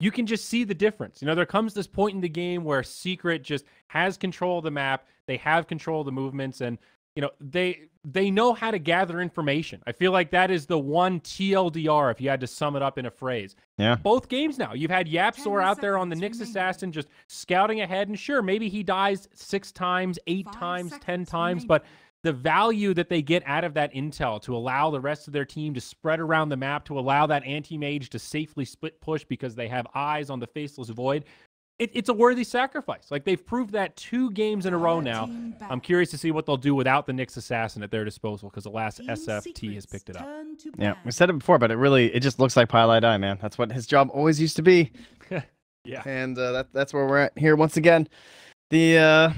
you can just see the difference. You know, there comes this point in the game where Secret just has control of the map. They have control of the movements, and you know, they know how to gather information. I feel like that is the one TLDR if you had to sum it up in a phrase. Yeah. Both games now, you've had YapzOr out there on the Nyx Assassin just scouting ahead, and sure, maybe he dies 6 times, 8 times, 10 times, but the value that they get out of that intel to allow the rest of their team to spread around the map, to allow that anti-mage to safely split push because they have eyes on the Faceless Void, it's a worthy sacrifice. Like, they've proved that 2 games in a row now. I'm curious to see what they'll do without the Nyx Assassin at their disposal, because the last SFT has picked it up. Yeah, we said it before, but it just looks like pieliedie, man. That's what his job always used to be. Yeah. And that's where we're at here once again. The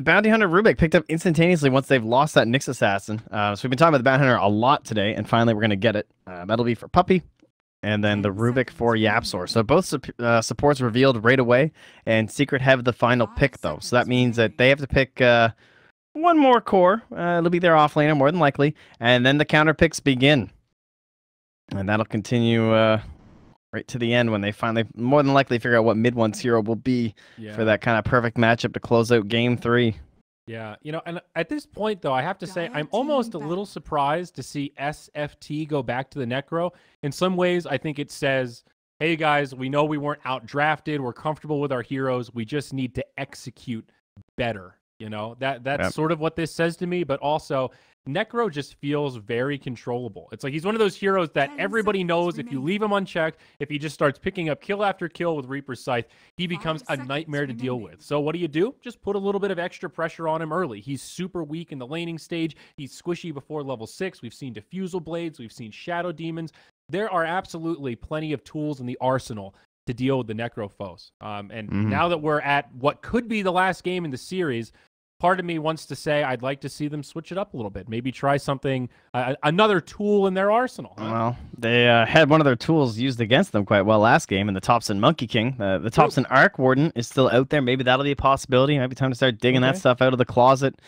Bounty Hunter Rubik picked up instantaneously once they've lost that Nyx Assassin. So we've been talking about the Bounty Hunter a lot today, and finally we're going to get it. That'll be for Puppey, and then the Rubik for YapzOr. So both supports revealed right away, and Secret have the final pick, though. So that means that they have to pick one more core. It'll be their offlaner, more than likely, and then the counter picks begin. And that'll continue right to the end when they finally, more than likely, figure out what mid one's hero will be for that kind of perfect matchup to close out Game 3. Yeah, you know, and at this point, though, I have to say I'm almost a little surprised to see SFT go back to the Necro. In some ways, I think it says, hey, guys, we know we weren't out-drafted. We're comfortable with our heroes. We just need to execute better. You know, that's sort of what this says to me, but also Necro just feels very controllable. It's like he's one of those heroes that everybody knows if you leave him unchecked, if he just starts picking up kill after kill with Reaper's Scythe, he becomes a nightmare to deal with. So what do? Just put a little bit of extra pressure on him early. He's super weak in the laning stage. He's squishy before level 6. We've seen Diffusal Blades. We've seen Shadow Demons. There are absolutely plenty of tools in the arsenal to deal with the Necro foes. Now that we're at what could be the last game in the series, part of me wants to say I'd like to see them switch it up a little bit. Maybe try something, another tool in their arsenal. Well, they had one of their tools used against them quite well last game in the Thompson Monkey King. The Thompson Arc Warden is still out there. Maybe that'll be a possibility. Might be time to start digging that stuff out of the closet,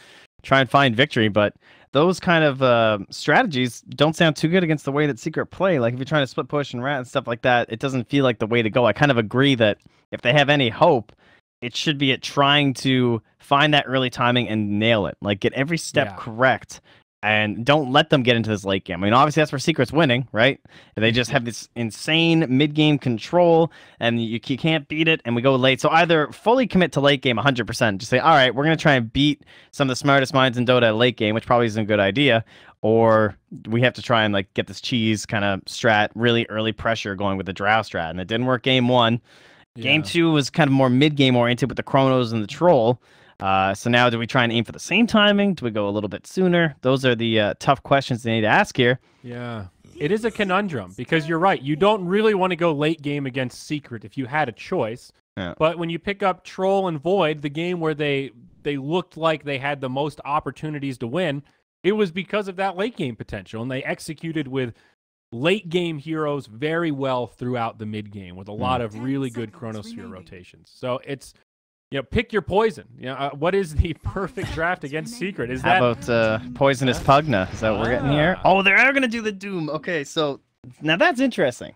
try and find victory. But those kind of strategies don't sound too good against the way that Secret play. Like if you're trying to split push and rat and stuff like that, it doesn't feel like the way to go. I kind of agree that if they have any hope, it should be at trying to find that early timing and nail it. Like, get every step correct, and don't let them get into this late game. I mean, obviously, that's where Secret's winning, right? They just have this insane mid-game control, and you can't beat it, and we go late. So either fully commit to late game 100%, just say, all right, we're going to try and beat some of the smartest minds in Dota at late game, which probably isn't a good idea, or we have to try and, like, get this cheese kind of strat, really early pressure going with the Drow strat, and it didn't work game 1. Game 2 was kind of more mid-game oriented with the Chronos and the Troll. So now do we try and aim for the same timing? Do we go a little bit sooner? Those are the tough questions they need to ask here. Yeah, it is a conundrum because you're right. You don't really want to go late game against Secret if you had a choice. Yeah. But when you pick up Troll and Void, the game where they looked like they had the most opportunities to win, it was because of that late game potential, and they executed with late game heroes very well throughout the mid game with a lot of really good Chronosphere rotations. So it's, you know, pick your poison. You know, what is the perfect draft against Secret? Is How about Poisonous Pugna? Is that what we're getting here? Oh, they are going to do the Doom. Okay, so now that's interesting.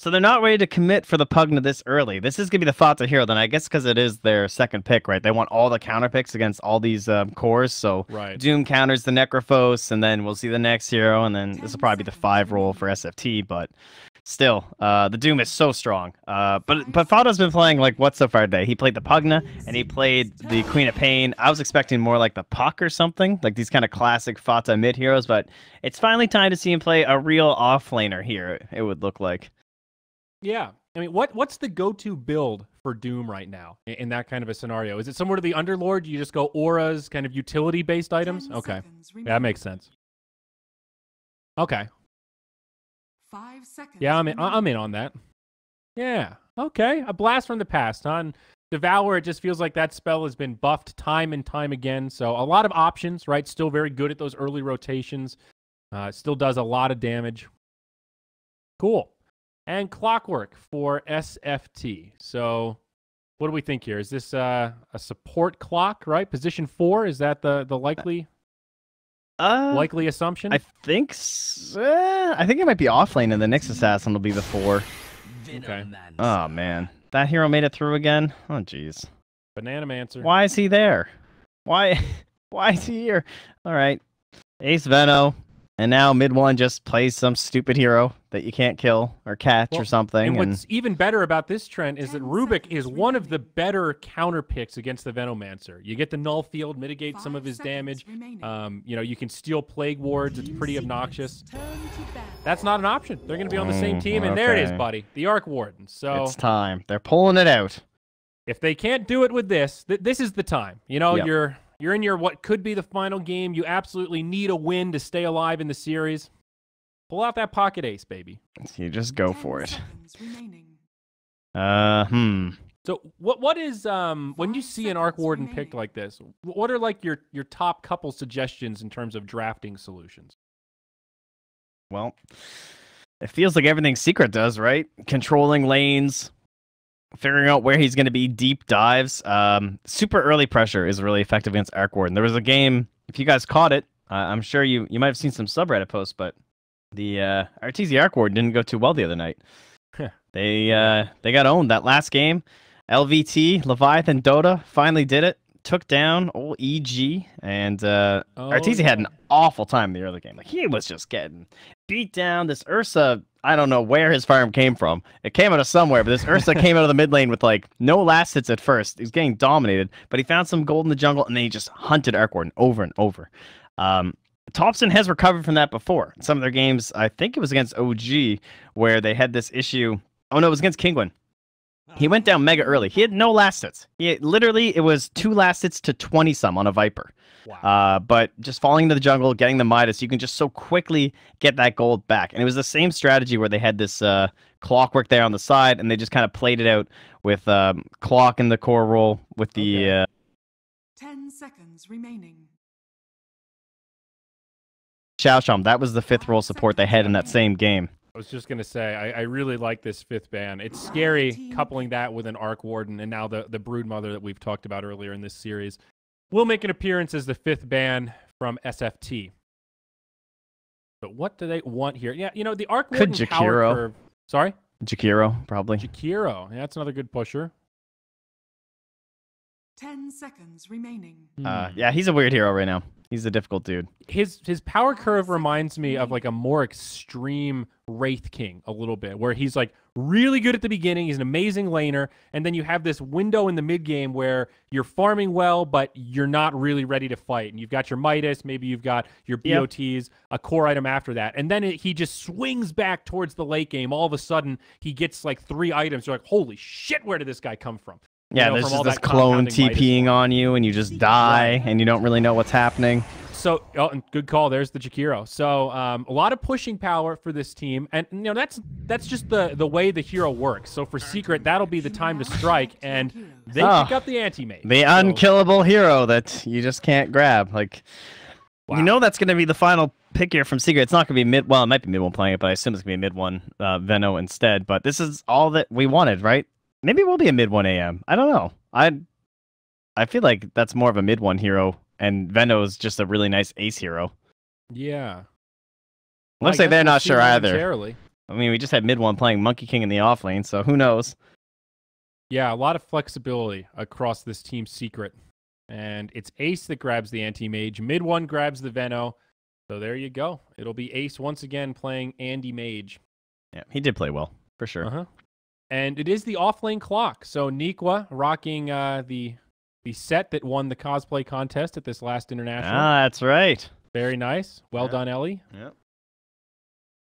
So they're not ready to commit for the Pugna this early. This is going to be the Fata hero, then I guess because it is their second pick, right? They want all the counter picks against all these cores. So Doom counters the Necrophos, and then we'll see the next hero, and then this will probably be the 5 roll for SFT, but still, the Doom is so strong. But Fata's been playing, like, what so far today? He played the Pugna, and he played the Queen of Pain. I was expecting more like the Puck or something, like these kind of classic Fata mid heroes, but it's finally time to see him play a real offlaner here, it would look like. Yeah. I mean, what's the go-to build for Doom right now in that kind of a scenario? Is it similar to the Underlord? You just go auras, kind of utility-based items? Okay. Yeah, that makes sense. Okay. 5 seconds. Yeah, I'm in on that. Yeah. Okay. A blast from the past, huh? And Devour, it just feels like that spell has been buffed time and time again. So a lot of options, right? Still very good at those early rotations. Still does a lot of damage. Cool. And Clockwork for SFT. So what do we think here? Is this a support clock, right? Position 4, is that the likely assumption? I think it might be offlane, and the Nyx Assassin will be the 4. Okay. Oh, man. That hero made it through again? Oh, jeez. Banana Mancer. Why is he there? Why is he here? All right. Ace Veno. And now mid one just plays some stupid hero that you can't kill or catch or something. And what's even better about this trend is that Rubik is one of the better counter picks against the Venomancer. You get the null field, mitigate some of his damage. You know, you can steal Plague Wards. It's pretty obnoxious. That's not an option. They're going to be on the same team, and there it is, buddy. The Arc Warden. So it's time. They're pulling it out. If they can't do it with this, this is the time. You know, you're in your what could be the final game. You absolutely need a win to stay alive in the series. Pull out that pocket ace, baby. You just go for it. So what is when you see an Arc Warden picked like this, what are like your top couple suggestions in terms of drafting solutions? Well, it feels like everything Secret does, right? Controlling lanes, figuring out where he's going to be, deep dives. Super early pressure is really effective against Arc Warden. There was a game, if you guys caught it, I'm sure you might have seen some subreddit posts, but the Arteezy Arc Warden didn't go too well the other night. They got owned that last game. LVT, Leviathan, Dota finally did it. Took down old EG, and Arteezy had an awful time in the early game. Like, he was just getting beat down. This Ursa, I don't know where his farm came from. It came out of somewhere, but this Ursa came out of the mid lane with like no last hits at first. He was getting dominated, but he found some gold in the jungle, and then he just hunted Arc Warden over and over. Thompson has recovered from that before. In some of their games, I think it was against OG, where they had this issue. Oh no, it was against Kinguin. He went down mega early. He had no last hits. It was 2 last hits to 20-some on a Viper. Wow. But just falling into the jungle, getting the Midas, you can just so quickly get that gold back. And it was the same strategy where they had this clockwork there on the side, and they just kind of played it out with clock in the core role with the... 10 seconds remaining. Xiaosham, that was the 5th role support they had in that same game. I was just going to say, I really like this 5th ban. It's scary coupling that with an Arc Warden and now the Broodmother that we've talked about earlier in this series. Will make an appearance as the 5th ban from SFT. But what do they want here? Yeah, you know, the Arc Warden power curve... Sorry? Jakiro, probably. Jakiro. Yeah, that's another good pusher. 10 seconds remaining. Yeah, he's a weird hero right now. He's a difficult dude. His power curve reminds me of like a more extreme Wraith King a little bit, where he's like really good at the beginning. He's an amazing laner. And then you have this window in the mid game where you're farming well, but you're not really ready to fight. And you've got your Midas, maybe you've got your BOTs, a core item after that. And then he just swings back towards the late game. All of a sudden, he gets like 3 items. You're like, holy shit, where did this guy come from? Yeah, there's just this clone TPing on you, and you just die, and you don't really know what's happening. So, good call. There's the Jakiro. So, a lot of pushing power for this team, and you know that's just the way the hero works. So for Secret, that'll be the time to strike, and they pick up the anti-mage. The unkillable hero that you just can't grab. Like, you know, that's going to be the final pick here from Secret. It's not going to be mid. Well, it might be mid one playing it, but I assume it's going to be mid one Veno instead. But this is all that we wanted, right? Maybe it will be a mid 1 AM. I don't know. I feel like that's more of a mid 1 hero, and Veno's just a really nice ace hero. Yeah. Looks like they're not sure either. I mean, we just had mid 1 playing Monkey King in the off lane, so who knows? Yeah, a lot of flexibility across this team Secret. And it's Ace that grabs the anti-mage. Mid 1 grabs the Veno. So there you go. It'll be Ace once again playing Andy Mage. Yeah, he did play well, for sure. And it is the off-lane clock. So Nikwa rocking the set that won the cosplay contest at this last international. Ah, that's right. Very nice. Well done, Ellie. Yep.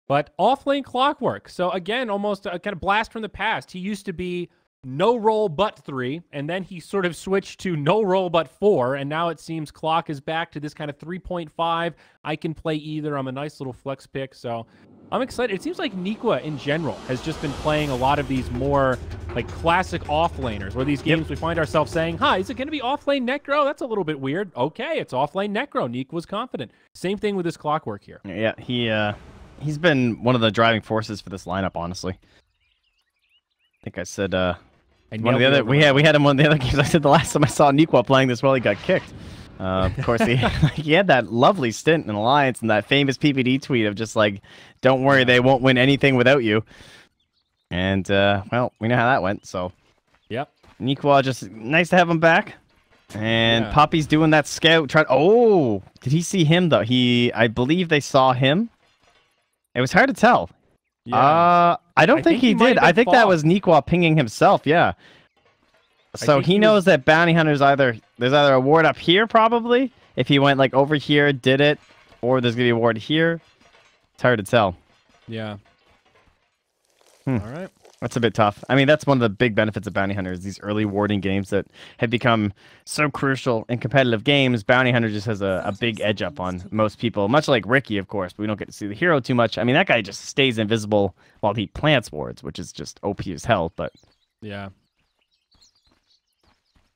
But off-lane clockwork. So again, almost a kind of blast from the past. He used to be no roll but 3, and then he sort of switched to no roll but 4, and now it seems clock is back to this kind of 3.5. I can play either. I'm a nice little flex pick, so I'm excited. It seems like Nikwa in general has just been playing a lot of these more like classic off-laners, where these games we find ourselves saying, is it going to be off-lane Necro? That's a little bit weird. Okay, it's off-lane Necro. Nikwa's confident. Same thing with this clockwork here. Yeah, he's been one of the driving forces for this lineup, honestly. I think I said one of the other we had him one of the other games. I said the last time I saw Nikwa playing this well, he got kicked. Of course, he had that lovely stint in Alliance and that famous PPD tweet of just like, "Don't worry, they won't win anything without you." And, well, we know how that went, so. Yep. Nikwa, just nice to have him back. And Yeah. Poppy's doing that scout. Oh, did he see him, though? I believe they saw him. It was hard to tell. Yeah. I don't think he might did. have I been think that fog. was Nikwa pinging himself, yeah. So think he he knows was- that Bounty Hunter's there's either a ward up here, probably, if he went, like, over here, did it, or there's going to be a ward here. It's hard to tell. Yeah. Hmm. All right. That's a bit tough. I mean, that's one of the big benefits of Bounty Hunter is these early warding games that have become so crucial in competitive games. Bounty Hunter just has a big edge up on most people, much like Ricky, of course. But we don't get to see the hero too much. I mean, that guy just stays invisible while he plants wards, which is just OP as hell. But Yeah.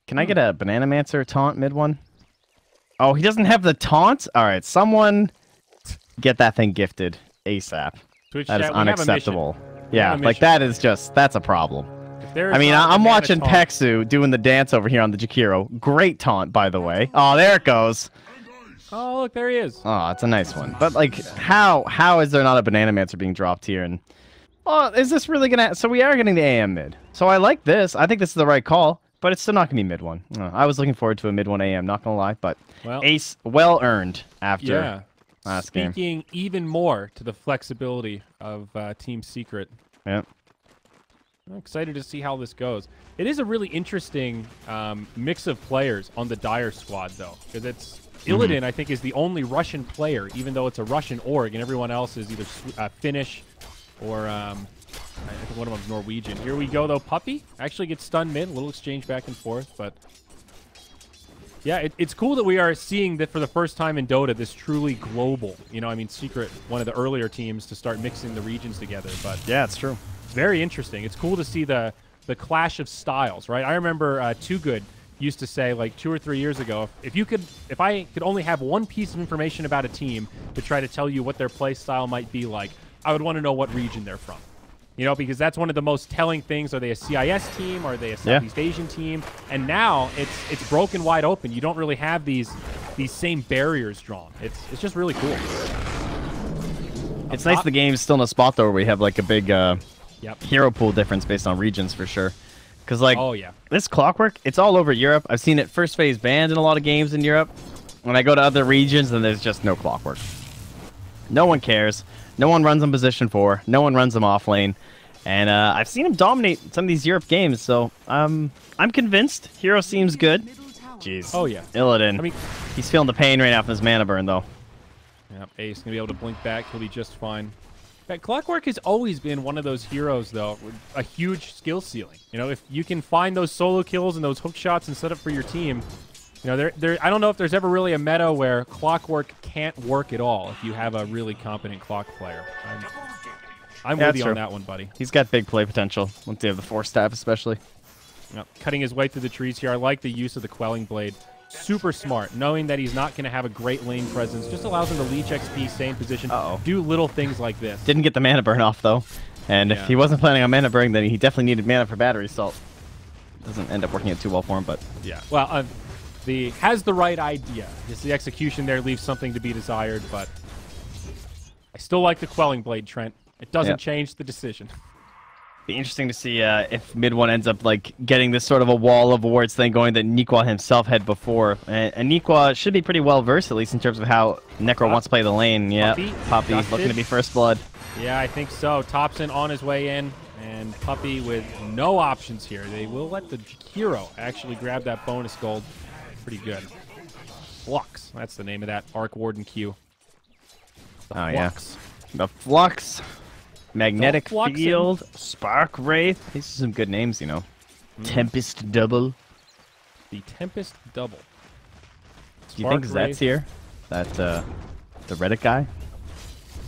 can I get a Banana Mancer taunt mid one? Oh, he doesn't have the taunt? All right, someone get that thing gifted ASAP. Twitch That is chat, we have a mission. unacceptable. We Yeah, have a like mission. that's a problem. If there is I mean, not a I'm banana watching taunt- Pexu doing the dance over here on the Jakiro. Great taunt, by the way. Oh, there it goes. Oh, look, there he is. Oh, it's a nice one. But like, how is there not a Banana Mancer being dropped here? And oh, is this really gonna? So we are getting the AM mid. So I like this. I think this is the right call. But it's still not gonna be mid one. I was looking forward to a mid one AM. Not gonna lie, but Well, Ace well earned after yeah. last game. Speaking even more to the flexibility of Team Secret. Yeah. I'm excited to see how this goes. It is a really interesting mix of players on the Dire squad, though, because it's Illidan, I think, is the only Russian player, even though it's a Russian org, and everyone else is either Finnish or I think one of them's Norwegian. Here we go, though. Puppy actually gets stunned mid. A little exchange back and forth, but yeah, it's cool that we are seeing that for the first time in Dota, this truly global. You know, I mean, Secret, one of the earlier teams to start mixing the regions together, but Yeah, it's true. it's very interesting. It's cool to see the clash of styles, right? I remember Too Good used to say like 2 or 3 years ago, if I could only have one piece of information about a team to try to tell you what their play style might be like, I would want to know what region they're from. You know, because that's one of the most telling things. Are they a CIS team? Are they a Southeast Asian team? And now it's broken wide open. You don't really have these same barriers drawn. It's just really cool. It's nice the game's still in a spot though where we have like a big Yep. hero pool difference based on regions for sure. Because like Oh yeah. this Clockwork, it's all over Europe. I've seen it first phase banned in a lot of games in Europe. When I go to other regions, then there's just no Clockwork. No one cares. No one runs them position 4. No one runs them off lane. And I've seen him dominate some of these Europe games, so I'm convinced. Hero seems good. Jeez. Oh yeah. Illidan. I mean, He's feeling the pain right now from his mana burn, though. yeah, Ace gonna be able to blink back. He'll be just fine. Yeah, Clockwork has always been one of those heroes, though, with a huge skill ceiling. You know, if you can find those solo kills and those hook shots and set up for your team, you know, I don't know if there's ever really a meta where Clockwork can't work at all if you have a really competent Clock player. I'm Yeah, with that's you true. on that one, buddy. He's got big play potential once they have the 4 staff, especially. Yep. Cutting his way through the trees here. I like the use of the Quelling Blade. Super smart. Knowing that he's not going to have a great lane presence just allows him to leech XP, stay in position, Uh-oh. do little things like this. Didn't get the mana burn off, though. And Yeah. if he wasn't planning on mana burn, then he definitely needed mana for battery salt. Doesn't end up working out too well for him, but Yeah. Well, has the right idea. Just the execution there leaves something to be desired, but I still like the Quelling Blade, Trent. It doesn't Yep. change the decision. be interesting to see if mid one ends up like getting this sort of a wall of wards thing going that Nikwa himself had before. And Nikwa should be pretty well versed, at least in terms of how Necro wants to play the lane. Yeah, Poppy Dusted. looking to be first blood. Yeah, I think so. Thompson on his way in, and Puppy with no options here. They will let the hero actually grab that bonus gold. Pretty good. Flux, that's the name of that Arc Warden Q. The Oh, yeah. Flux. The Flux, Magnetic Don't flux him. Field, Spark Wraith. These are some good names, you know. Tempest Double. The Tempest Double. Do you think Spark Zet's Wraith. here? That the Reddit guy?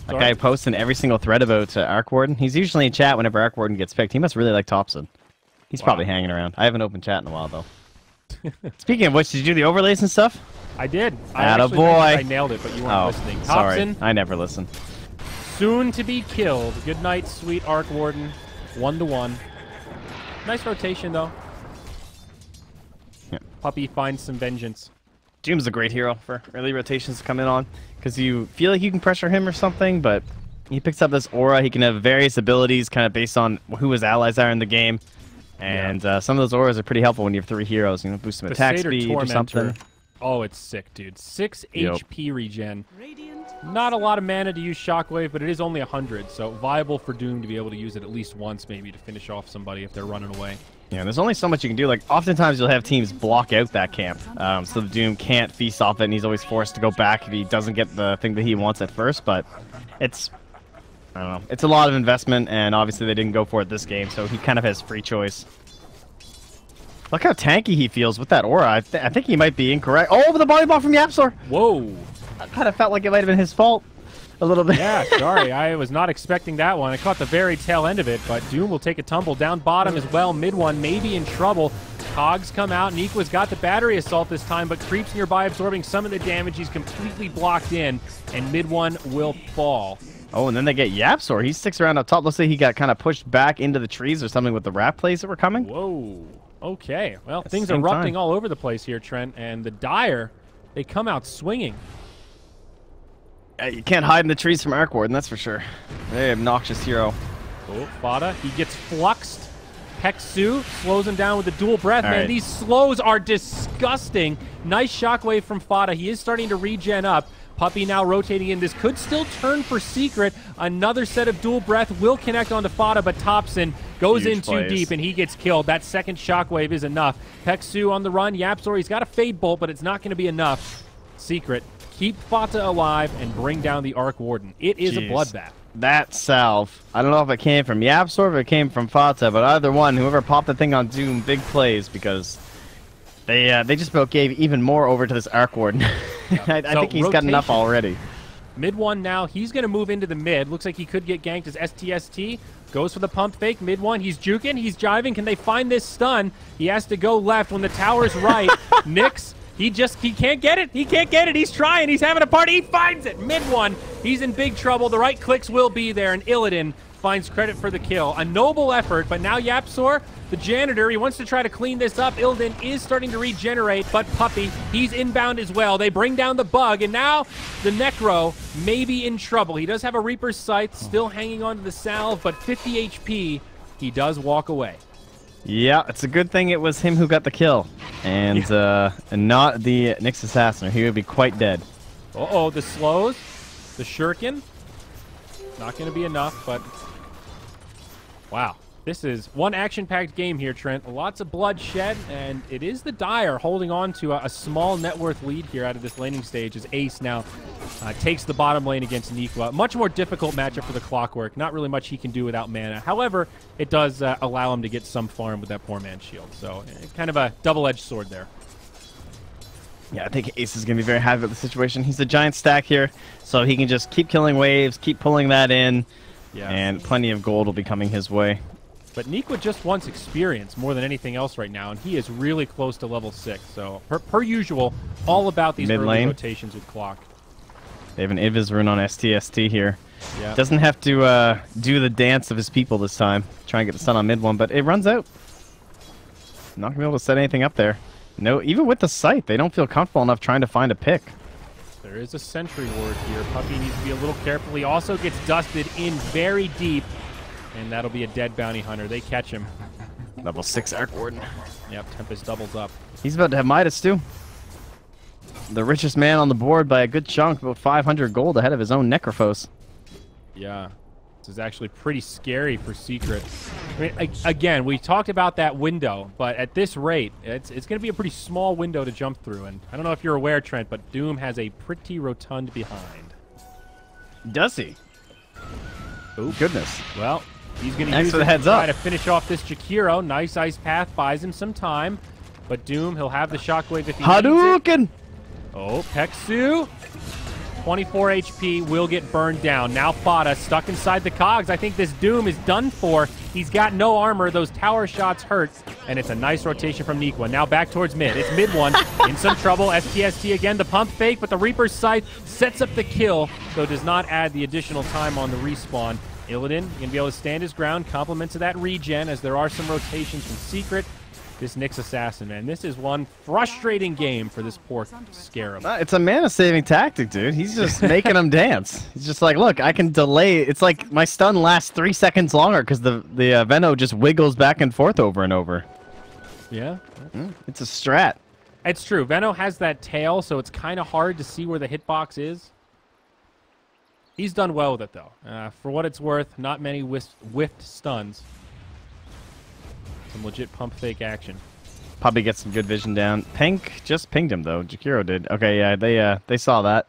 That Sorry? guy posts in every single thread about Arc Warden. He's usually in chat whenever Arc Warden gets picked. He must really like Thompson. He's Wow. probably hanging around. I haven't opened chat in a while, though. Speaking of which, did you do the overlays and stuff? I did. I Atta actually boy. mentioned I nailed it, but you weren't Oh, listening. sorry. Thompson, I never listen. soon to be killed. Good night, sweet Arc Warden. 1-1. Nice rotation, though. Yeah. Puppy finds some vengeance. Doom's a great hero for early rotations to come in on because you feel like you can pressure him or something, but He picks up this aura. He can have various abilities kind of based on who his allies are in the game. And some of those auras are pretty helpful when you have 3 heroes. You know, boost some attack speed or something. Oh, it's sick, dude. 6 HP regen. Not a lot of mana to use Shockwave, but it is only 100, so viable for Doom to be able to use it at least once, maybe, to finish off somebody if they're running away. Yeah, there's only so much you can do. Like, oftentimes you'll have teams block out that camp, so the Doom can't feast off it, and he's always forced to go back if he doesn't get the thing that he wants at first, but it's... I don't know. It's a lot of investment, and obviously they didn't go for it this game, so he kind of has free choice. Look how tanky he feels with that aura. I think he might be incorrect. Oh, the body block from YapzOr! Whoa! I kind of felt like it might have been his fault a little bit. Yeah, sorry. I was not expecting that one. I caught the very tail end of it, but Doom will take a tumble down bottom as well. Mid one maybe in trouble. Cogs come out. Neekwa's got the battery assault this time, but creeps nearby, absorbing some of the damage. He's completely blocked in, and mid one will fall. Oh, and then they get YapzOr. He sticks around up top. Let's say he got kind of pushed back into the trees or something with the rat plays that were coming. Whoa. Okay. Well, things are erupting all over the place here, Trent, and the Dire, they come out swinging. You can't hide in the trees from Arc Warden, that's for sure. Very obnoxious hero. Oh, Fada, he gets fluxed. Peksu slows him down with a dual breath. All Man, right. these slows are disgusting. Nice shockwave from Fada. He is starting to regen up. Puppey now rotating in. This could still turn for Secret. Another set of dual breath will connect onto Fada, but Thompson goes in too deep and he gets killed. That second shockwave is enough. Peksu on the run. YapzOr, he's got a Fade Bolt, but it's not going to be enough. Secret, keep Fata alive and bring down the Arc Warden. It is a bloodbath. That salve. I don't know if it came from YapzOr or if it came from Fata, but either one, whoever popped the thing on Doom, big plays because they just about gave even more over to this Arc Warden. I think he's got enough already. Mid one now. He's going to move into the mid. Looks like he could get ganked as STST. Goes for the pump fake. Mid one. He's juking. He's jiving. Can they find this stun? He has to go left when the tower's right. Nyx, he can't get it. He can't get it. He's trying. He's having a party. He finds it. Mid one. He's in big trouble. The right clicks will be there, and Illidan finds credit for the kill. A noble effort, but now YapzOr, the janitor, he wants to try to clean this up. Illidan is starting to regenerate, but Puppey, he's inbound as well. They bring down the bug, and now the Necro may be in trouble. He does have a Reaper's Scythe still hanging onto the salve, but 50 HP, he does walk away. Yeah, it's a good thing it was him who got the kill, and not the Nyx Assassin. He would be quite dead. Uh-oh, the slows, the shuriken, not going to be enough, but wow. This is one action-packed game here, Trent. Lots of bloodshed, and it is the Dire holding on to a small net worth lead here out of this laning stage as Ace now takes the bottom lane against Nikwa. Much more difficult matchup for the Clockwork. Not really much he can do without mana. However, it does allow him to get some farm with that poor man's shield. So kind of a double-edged sword there. Yeah, I think Ace is going to be very happy with the situation. He's a giant stack here, so he can just keep killing waves, keep pulling that in, and plenty of gold will be coming his way. But Nikwa just wants experience more than anything else right now, and he is really close to level 6. So, per usual, all about these early rotations with Clock. They have an Invis rune on STST here. Yeah. Doesn't have to do the dance of his people this time. Try and get the stun on mid one, but it runs out. Not going to be able to set anything up there. No, even with the sight, they don't feel comfortable enough trying to find a pick. There is a sentry ward here. Puppey needs to be a little careful. He also gets dusted in very deep. And that'll be a dead bounty hunter. They catch him. Level 6 Arc Warden. Yep, Tempest doubles up. He's about to have Midas too. The richest man on the board by a good chunk, about 500 gold ahead of his own Necrophos. Yeah. This is actually pretty scary for Secret. I mean, again, we talked about that window, but at this rate, it's going to be a pretty small window to jump through. And I don't know if you're aware, Trent, but Doom has a pretty rotund behind. Does he? Oh, goodness. Well, he's going to use it to try to finish off this Jakiro. Nice Ice Path buys him some time. But Doom, he'll have the Shockwave if he Hadouken! needs it. Oh, Peksu. 24 HP will get burned down. Now Fada stuck inside the cogs. I think this Doom is done for. He's got no armor. Those tower shots hurt. And it's a nice rotation from Nikwa. Now back towards mid. It's mid one. In some trouble. STST again. The pump fake, but the Reaper's Scythe sets up the kill, so does not add the additional time on the respawn. Illidan going to be able to stand his ground. Compliments of that regen as there are some rotations from Secret. This Nyx Assassin, man. This is one frustrating game for this poor Scarab. It's a mana-saving tactic, dude. He's just making them dance. He's just like, look, I can delay. It's like my stun lasts 3 seconds longer because the Veno just wiggles back and forth over and over. Yeah. It's a strat. It's true. Veno has that tail, so it's kind of hard to see where the hitbox is. He's done well with it, though. For what it's worth, not many whiffed stuns. Some legit pump fake action. Probably get some good vision down. Pink just pinged him, though. Jakiro did. Okay, yeah, they saw that.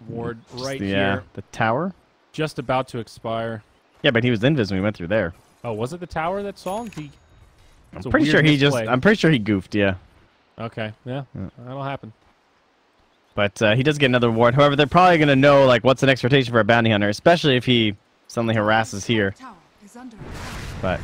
Ward right here. here. The tower? Just about to expire. Yeah, but he was invis when we went through there. Oh, was it the tower that saw him? I'm pretty sure he goofed, yeah. Okay, yeah. That'll happen. But he does get another ward. However, they're probably going to know like what's the next rotation for a bounty hunter, especially if he suddenly harasses here. But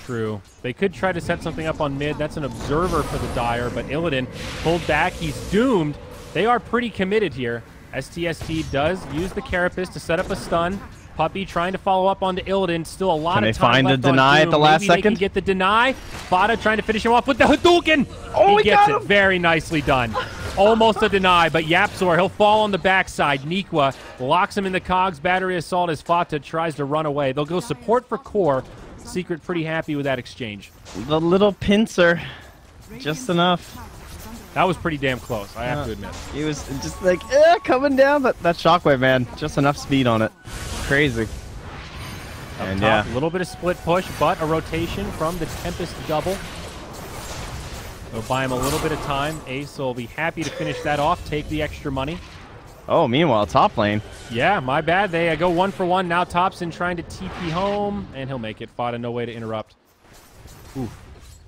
true. They could try to set something up on mid. That's an observer for the Dire, but Illidan pulled back. He's doomed. They are pretty committed here. STST does use the Carapace to set up a stun. Puppey trying to follow up onto Illidan. Still a lot of time left. Can they find the deny at the last second? Maybe they can get the deny. Fada trying to finish him off with the Hadouken. Oh, he gets it. Very nicely done. Almost a deny, but Yapzor, he'll fall on the backside. Nikwa locks him in the cogs. Battery assault as Fata tries to run away. They'll go support for core. Secret pretty happy with that exchange. The little pincer. Just enough. That was pretty damn close, I have to admit. He was just like, coming down. That shockwave, man. Just enough speed on it. Crazy. And a little bit of split push, but a rotation from the Tempest double. They'll buy him a little bit of time. Ace will be happy to finish that off, take the extra money. Oh, meanwhile, top lane. Yeah, my bad. They go 1 for 1. Now Topson trying to TP home, and he'll make it. Fada, no way to interrupt. Ooh.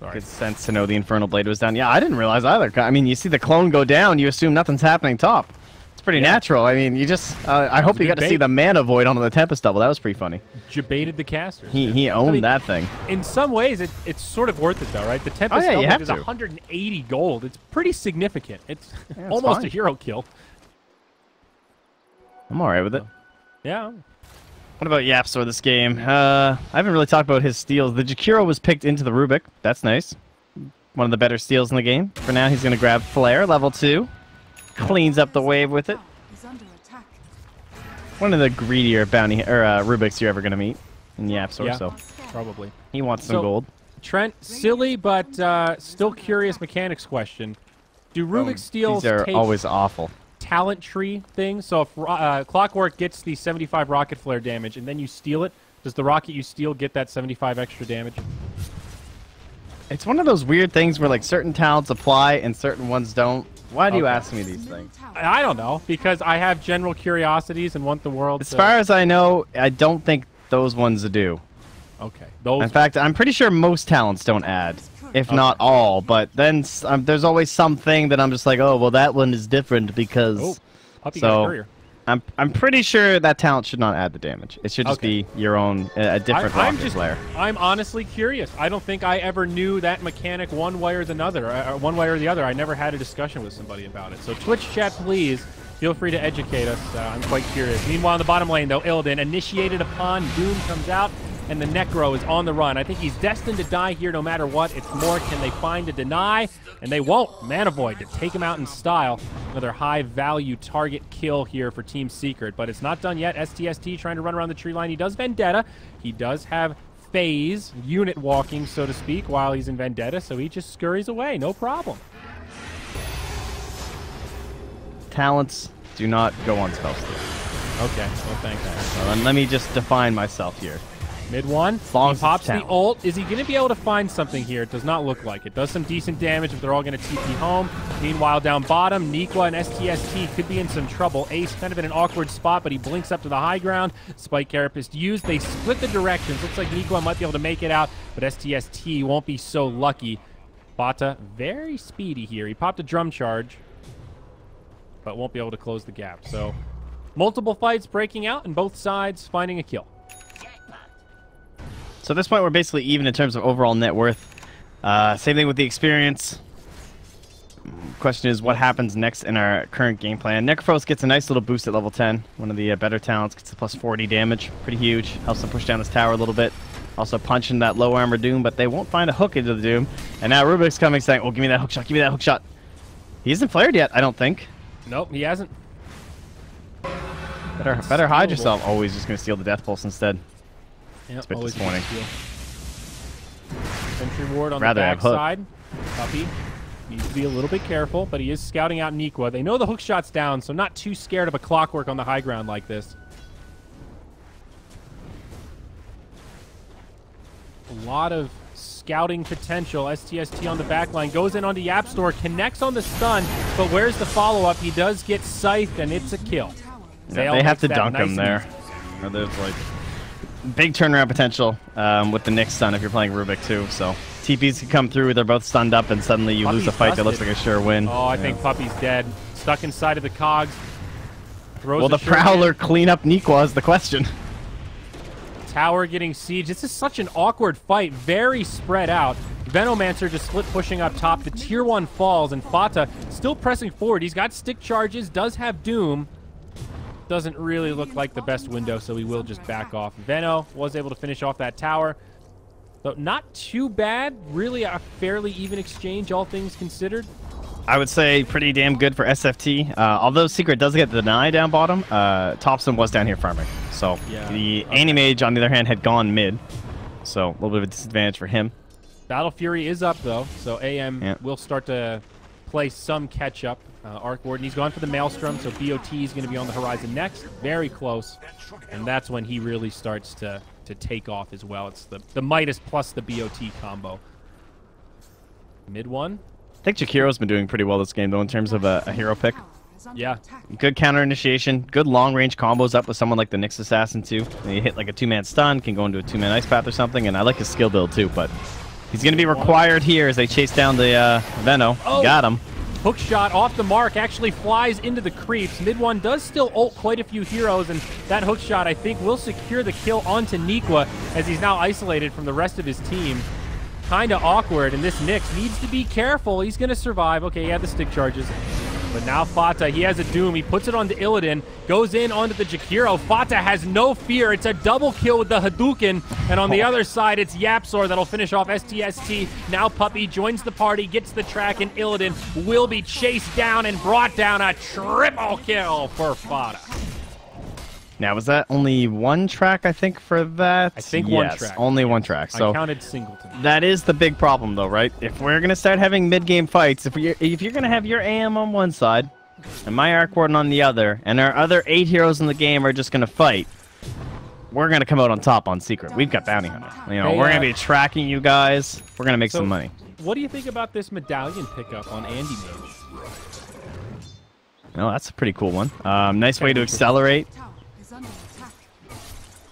Sorry. Good sense to know the Infernal Blade was down. Yeah, I didn't realize either. I mean, you see the clone go down, you assume nothing's happening top. It's pretty natural. I mean, you just... I hope you got to see the Mana Void onto the Tempest double. That was pretty funny. Jebaited the casters. He owned that thing. In some ways, it's sort of worth it, though, right? The Tempest double is 180 gold. It's pretty significant. It's almost a hero kill. I'm all right with it. Yeah. What about Yapzor this game? I haven't really talked about his steals. The Jakiro was picked into the Rubik. That's nice. One of the better steals in the game. For now, he's going to grab Flare, level 2. Cleans up the wave with it. One of the greedier bounty Rubiks you're ever going to meet in Yapzor. So probably. He wants some gold. Trent, silly but still curious mechanics question. Do Rubik steals These are always awful. Talent tree thing? So if Clockwork gets the 75 rocket flare damage and then you steal it, does the rocket you steal get that 75 extra damage? It's one of those weird things where like certain talents apply and certain ones don't. Why do you ask me these things? I don't know, because I have general curiosities and want the world As far as I know, I don't think those ones do. Okay. In fact, I'm pretty sure most talents don't add, if not all. But then there's always something that I'm just like, oh, well, that one is different because... Puppey got a courier. I'm pretty sure that talent should not add the damage. It should just be your own, a different rocket flare. I'm honestly curious. I don't think I ever knew that mechanic one way or the other. I never had a discussion with somebody about it. So Twitch chat, please. Feel free to educate us. I'm quite curious. Meanwhile, in the bottom lane, though, Illidan initiated upon. Doom comes out, and the Necro is on the run. I think he's destined to die here no matter what. It's more, can they find a deny? And they won't. Mana Void to take him out in style. Another high-value target kill here for Team Secret. But it's not done yet. STST trying to run around the tree line. He does Vendetta. He does have phase, unit walking, so to speak, while he's in Vendetta. So he just scurries away. No problem. Talents do not go on spell steal. Okay, well, thanks. So let me just define myself here. Mid one, he pops the ult. Is he going to be able to find something here? It does not look like it. Does some decent damage if they're all going to TP home. Meanwhile, down bottom, Nikwa and STST could be in some trouble. Ace kind of in an awkward spot, but he blinks up to the high ground. Spike Carapace used. They split the directions. Looks like Nikwa might be able to make it out, but STST won't be so lucky. Bata, very speedy here. He popped a drum charge, but won't be able to close the gap. So multiple fights breaking out and both sides finding a kill. So at this point, we're basically even in terms of overall net worth. Same thing with the experience. Question is, what happens next in our current game plan? Necrophos gets a nice little boost at level 10. One of the better talents gets a plus 40 damage. Pretty huge. Helps them push down this tower a little bit. Also punching that low armor Doom, but they won't find a hook into the Doom. And now Rubik's coming saying, oh, give me that hook shot, give me that hook shot. He isn't flared yet, I don't think. Nope, he hasn't. Better hide yourself. Oh, he's just going to steal the Death Pulse instead. Yep, It's a bit always disappointing. Sentry ward on Rather the have hook. backside. Puppy needs to be a little bit careful, but he is scouting out Nikwa. They know the hook shot's down, so not too scared of a clockwork on the high ground like this. A lot of scouting potential. STST on the back line. Goes in onto YapzOr. Connects on the stun, but where's the follow-up? He does get scythed, and it's a kill. Yeah, they have to dunk him there. Or there's like big turnaround potential with the Nyx stun if you're playing Rubik too. So TPs can come through. They're both stunned up, and suddenly you lose a fight that looks like a sure win. Oh, I think Puppy's dead. Stuck inside of the cogs. Throws Well, the Prowler clean up Nikwa is the question. Tower getting siege. This is such an awkward fight. Very spread out. Venomancer just split pushing up top. The tier 1 falls, and Fata still pressing forward. He's got stick charges, does have Doom. Doesn't really look like the best window, so he will just back off. Veno was able to finish off that tower. So not too bad. Really a fairly even exchange, all things considered. I would say pretty damn good for SFT. Although Secret does get the deny down bottom, Thompson was down here farming. So Yeah, the okay. Animage, on the other hand, had gone mid. So a little bit of a disadvantage for him. Battle Fury is up, though, so AM Yeah. will start to play some catch-up. Arc Warden, he's gone for the Maelstrom, so BOT is going to be on the horizon next. Very close. And that's when he really starts to take off as well. It's the Midas plus the BOT combo. Mid one. I think Jakiro's been doing pretty well this game, though, in terms of a hero pick. Yeah. Good counter initiation, good long-range combos up with someone like the Nyx Assassin, too. And you hit like a 2-man stun, can go into a 2-man Ice Path or something, and I like his skill build, too, but he's going to be required here as they chase down the Veno. Oh. Got him. Hook shot off the mark, actually flies into the creeps. Mid one does still ult quite a few heroes, and that hook shot, I think, will secure the kill onto Nikwa as he's now isolated from the rest of his team. Kind of awkward, and this Nyx needs to be careful. He's going to survive. Okay, he had the stick charges. But now Fata, he has a Doom. He puts it onto Illidan, goes in onto the Jakiro. Fata has no fear. It's a double kill with the Hadouken. And on the other side, it's YapzOr that'll finish off STST. Now Puppy joins the party, gets the track, and Illidan will be chased down and brought down. A triple kill for Fata. Now, was that only one track, I think, for that? I think yes, one track. only one track. So I counted Singleton. that is the big problem, though, right? If we're going to start having mid-game fights, if you're going to have your AM on one side and my Arc Warden on the other, and our other 8 heroes in the game are just going to fight, we're going to come out on top on Secret. We've got Bounty Hunter. You know, Hey, we're going to be tracking you guys. We're going to make some money. What do you think about this medallion pickup on Andy Mage? No, that's a pretty cool one. Nice way to accelerate.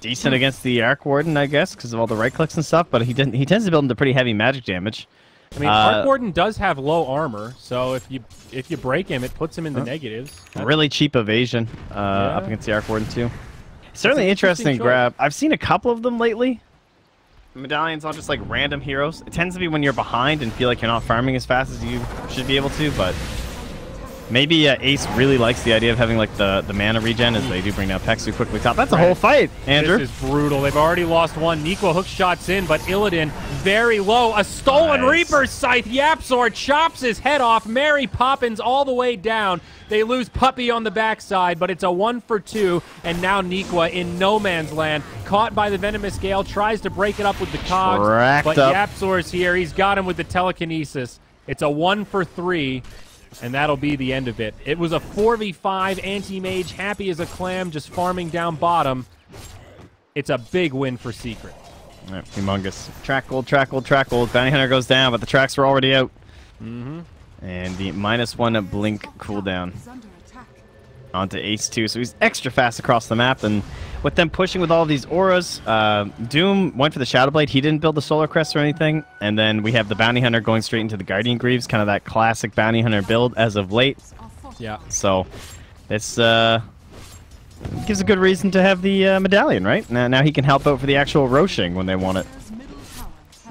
Decent against the Arc Warden, I guess, because of all the right clicks and stuff. But he tends to build into pretty heavy magic damage. I mean, Arc Warden does have low armor, so if you break him, it puts him in the negatives. Really cheap evasion up against the Arc Warden too. Certainly an interesting interesting grab. I've seen a couple of them lately. Medallions on just like random heroes. It tends to be when you're behind and feel like you're not farming as fast as you should be able to, but maybe Ace really likes the idea of having like the mana regen as they do bring down Pexu quickly top. That's a whole fight, Andrew. This is brutal. They've already lost one. Nikwa hook shots in, but Illidan very low. A stolen Reaper Scythe. YapzOr chops his head off. Mary Poppins all the way down. They lose Puppy on the backside, but it's a 1 for 2, and now Nikwa in no man's land. Caught by the Venomous Gale, tries to break it up with the cogs, but YapzOr's here. He's got him with the telekinesis. It's a 1 for 3. And that'll be the end of it. It was a 4v5 anti-mage, happy as a clam, just farming down bottom. It's a big win for Secret. All right, humongous. Track gold, track gold, track gold. Bounty Hunter goes down, but the tracks were already out. And the -1 blink cooldown onto Ace 2. So he's extra fast across the map. And with them pushing with all of these auras, Doom went for the Shadow Blade. He didn't build the Solar Crest or anything. And then we have the Bounty Hunter going straight into the Guardian Greaves, kind of that classic Bounty Hunter build as of late. Yeah. So it's gives a good reason to have the medallion, right? Now he can help out for the actual Roshing when they want it.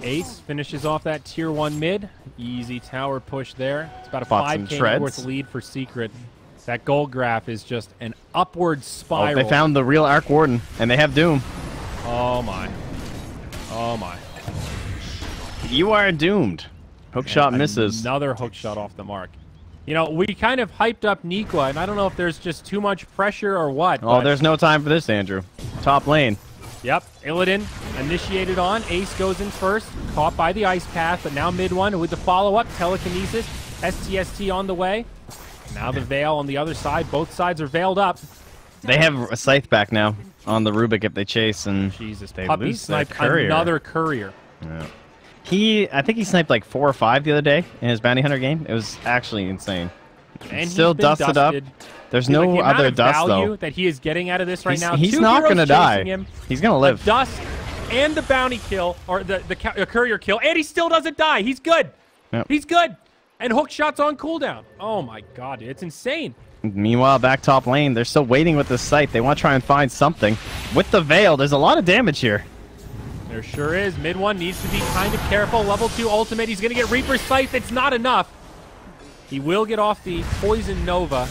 Ace finishes off that tier 1 mid. Easy tower push there. It's about a Fought some 5k treads. worth lead for Secret. That gold graph is just an upward spiral. Oh, they found the real Arc Warden, and they have Doom. Oh my. Oh my. You are doomed. Hook shot misses. Another hook shot off the mark. You know, we kind of hyped up Nikwa, and I don't know if there's just too much pressure or what. Oh, there's no time for this, Andrew. Top lane. Yep, Illidan initiated on. Ace goes in first, caught by the Ice Path, but now mid one with the follow-up, Telekinesis, STST on the way. Now the Veil on the other side. Both sides are veiled up. They have a Scythe back now on the Rubik if they chase, and Jesus, they Puppey lose sniped courier. another courier. Yeah. I think he sniped like 4 or 5 the other day in his Bounty Hunter game. It was actually insane. And Still he's been dusted up. There's no the other amount of dust value though. that he is getting out of this right now. He's Two not heroes gonna chasing die. him, He's gonna live. a dust and the bounty kill, or the courier kill, and he still doesn't die. He's good. Yep. He's good. And hook shots on cooldown. Oh my god, dude, it's insane. Meanwhile, back top lane, they're still waiting with the Scythe. They want to try and find something. With the Veil, there's a lot of damage here. There sure is. Mid one needs to be kind of careful. Level 2 ultimate. He's going to get Reaper's Scythe. It's not enough. He will get off the Poison Nova,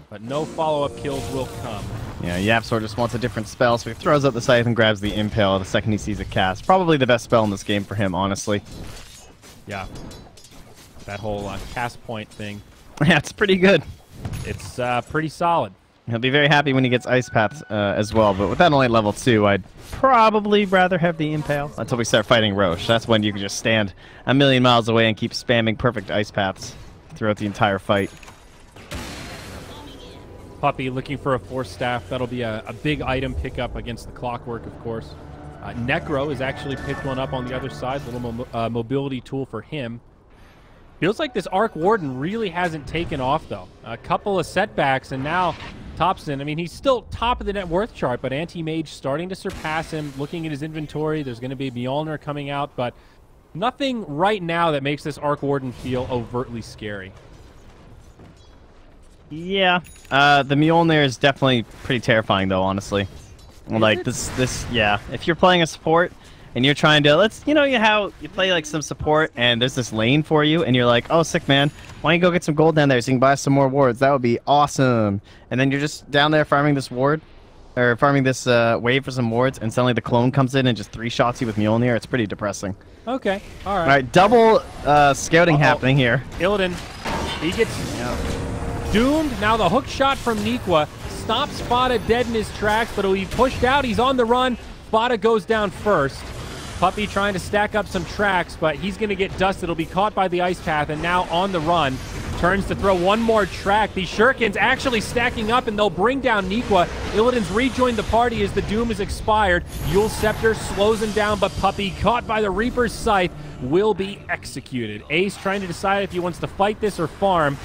but no follow-up kills will come. Yeah, YapzOr just wants a different spell, so he throws out the Scythe and grabs the Impale the second he sees it cast. Probably the best spell in this game for him, honestly. Yeah. That whole cast point thing. Yeah, it's pretty good. It's pretty solid. He'll be very happy when he gets Ice Path as well, but with that only level 2, I'd probably rather have the Impale until we start fighting Roche. That's when you can just stand a million miles away and keep spamming perfect Ice Paths throughout the entire fight. Puppey looking for a Force Staff. That'll be a big item pickup against the Clockwork, of course. Necro has actually picked one up on the other side. Little mobility tool for him. Feels like this Arc Warden really hasn't taken off, though. A couple of setbacks, and now Topson, I mean, he's still top of the net worth chart, but Anti-Mage starting to surpass him. Looking at his inventory, there's going to be Mjolnir coming out, but nothing right now that makes this Arc Warden feel overtly scary. Yeah, the Mjolnir is definitely pretty terrifying, though, honestly. Like, yeah. If you're playing a support, and you're trying to, you know how you play like some support and there's this lane for you and you're like, oh, sick man, why don't you go get some gold down there so you can buy some more wards? That would be awesome. And then you're just down there farming this ward, or farming this wave for some wards, and suddenly the clone comes in and just 3-shots you with Mjolnir. It's pretty depressing. Okay, all right. All right, double scouting happening here. Illidan, he gets doomed. Now the hook shot from Nikwa stops Spada dead in his tracks, but he'll be pushed out. He's on the run. Spada goes down first. Puppey trying to stack up some tracks, but he's going to get dusted. It'll be caught by the Ice Path, and now on the run. Turns to throw one more track. The Shurikens actually stacking up, and they'll bring down Nikwa. Illidan's rejoined the party as the Doom is expired. Yule Scepter slows him down, but Puppey, caught by the Reaper's Scythe, will be executed. Ace trying to decide if he wants to fight this or farm.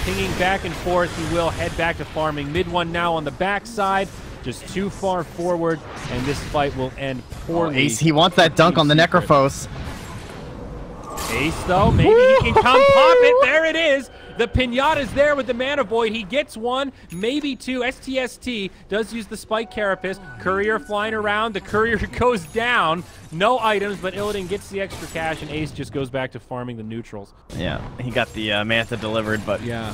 Pinging back and forth, he will head back to farming. Mid one now on the backside. Just too far forward, and this fight will end poorly. Ace, he wants that dunk on the Necrophos. Ace, though, maybe he can come pop it. There it is. The Pinata's there with the Mana Void. He gets one, maybe two. STST does use the Spike Carapace. Courier flying around. The Courier goes down. No items, but Illidan gets the extra cash, and Ace just goes back to farming the neutrals. Yeah, he got the Mantha delivered, but... Yeah.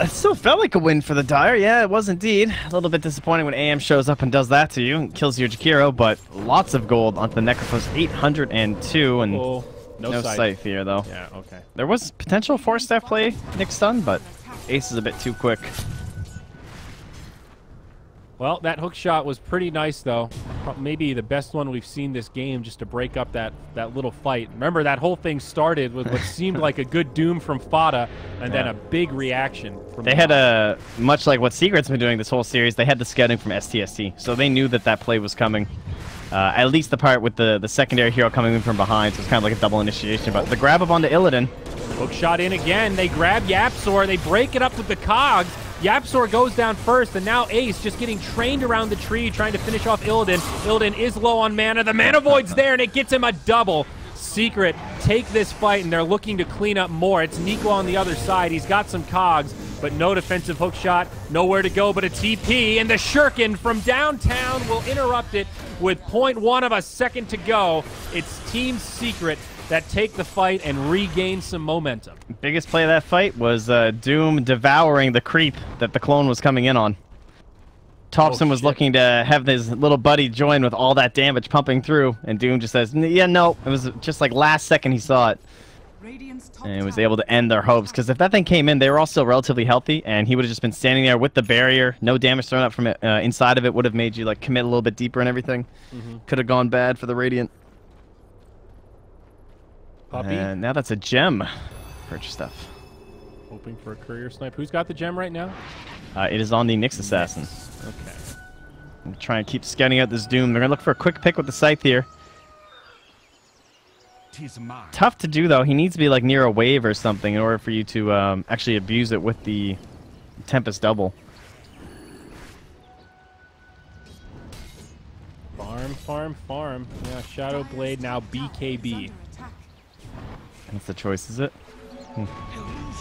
It still felt like a win for the Dire. Yeah, it was indeed. A little bit disappointing when AM shows up and does that to you and kills your Jakiro, but lots of gold onto the Necrophos. 802, and no Scythe here, though. Yeah, okay. There was potential Force Staff play, Nick Stun, but Ace is a bit too quick. Well, that hook shot was pretty nice, though. Maybe the best one we've seen this game, just to break up that little fight. Remember, that whole thing started with what seemed like a good Doom from Fada, and then a big reaction from... They had a, much like what Secret's been doing this whole series, they had the scouting from STST, so they knew that play was coming. At least the part with the secondary hero coming in from behind, so it's kind of like a double initiation. But the grab up onto Illidan. Hook shot in again. They grab YapzOr. They break it up with the cogs. YapzOr goes down first, and now Ace just getting trained around the tree, trying to finish off Illidan. Illidan is low on mana. The Mana Void's there, and it gets him a double. Secret take this fight, and they're looking to clean up more. It's Nikwa on the other side. He's got some cogs, but no defensive hook shot. Nowhere to go but a TP, and the Shuriken from downtown will interrupt it with 0.1 of a second to go. It's Team Secret that take the fight and regain some momentum. Biggest play of that fight was Doom devouring the creep that the clone was coming in on. Thompson was shit. looking to have his little buddy join with all that damage pumping through, and Doom just says, yeah, no. It was just like last second he saw it, Radiant's top and was tower able to end their hopes. Because if that thing came in, they were all still relatively healthy, and he would have just been standing there with the barrier. No damage thrown up from it. Inside of it would have made you like commit a little bit deeper and everything. Could have gone bad for the Radiant. Puppy. And now that's a gem. Purchase stuff. Hoping for a courier snipe. Who's got the gem right now? It is on the Nyx Assassin. Okay. I'm try and keep scouting out this Doom. They're gonna look for a quick pick with the Scythe here. Tough to do though. He needs to be like near a wave or something in order for you to actually abuse it with the Tempest double. Farm. Yeah, Shadow Blade now BKB under attack. That's the choice, is it?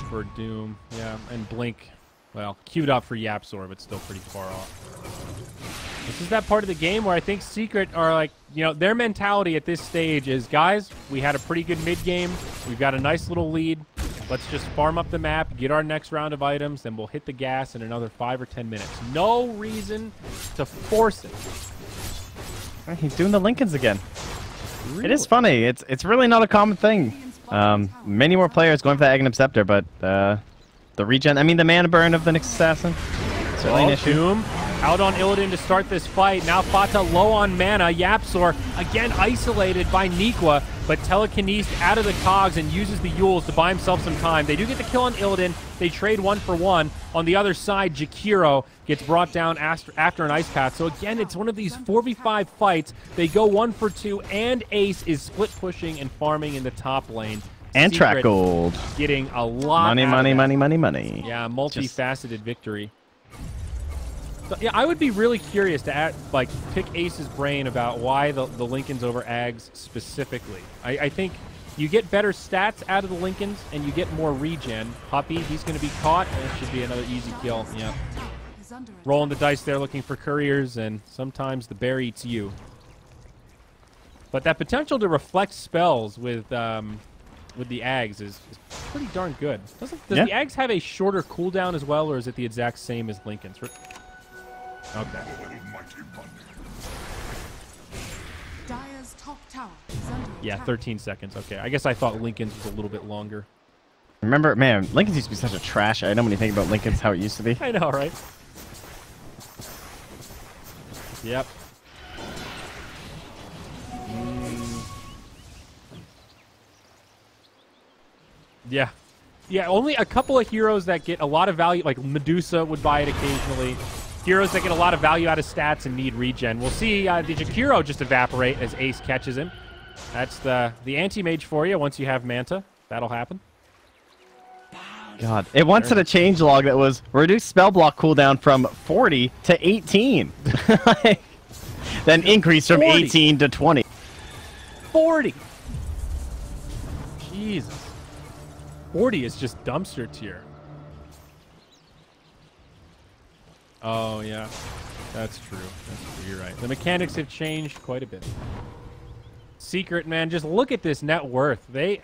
for Doom. Yeah, and Blink, well, queued up for Yapzor, but still pretty far off. This is that part of the game where I think Secret are like, you know, their mentality at this stage is, guys, we had a pretty good mid-game. We've got a nice little lead. Let's just farm up the map, get our next round of items, then we'll hit the gas in another 5 or 10 minutes. No reason to force it. He's doing the Lincolns again. Really? It is funny. It's really not a common thing. Many more players going for the Aghanim Scepter, but the regen, I mean the mana burn of the Nyx Assassin, certainly an issue. Doom out on Illidan to start this fight. Now Fata low on mana. Yapzor again isolated by Nikwa, but telekinesed out of the cogs and uses the Yules to buy himself some time. They do get the kill on Illidan. They trade 1 for 1. On the other side, Jakiro gets brought down after an ice path. So again, it's one of these 4v5 fights. They go 1 for 2, and Ace is split pushing and farming in the top lane. And Secret track gold. getting a lot Money, out of money, that. money, money, money. Yeah, multifaceted victory. So, yeah, I would be really curious to pick Ace's brain about why the Lincolns over Ags specifically. I think you get better stats out of the Lincolns and you get more regen. Puppy, he's going to be caught, and it should be another easy kill. Yeah. Is under Rolling the dice there, looking for couriers, and sometimes the bear eats you. But that potential to reflect spells with the Ags is pretty darn good. Does the Ags have a shorter cooldown as well, or is it the exact same as Lincoln's? Okay. Dire's top tower is under Yeah, attack. 13 seconds. Okay. I guess I thought Lincoln's was a little bit longer. Remember, man, Lincolns used to be such a trash item when you think about Lincolns, how it used to be. I know, right? Yep. Yeah. Yeah, only a couple of heroes that get a lot of value, like Medusa would buy it occasionally. Heroes that get a lot of value out of stats and need regen. We'll see the Jakiro just evaporate as Ace catches him. That's the anti-mage for you once you have Manta. That'll happen. God, it once had a changelog that was reduce spell block cooldown from 40 to 18. Then increase from 40. 18 to 20. 40! Jesus. 40 is just dumpster tier. Oh, yeah. That's true. That's true. You're right. The mechanics have changed quite a bit. Secret, man, just look at this net worth. They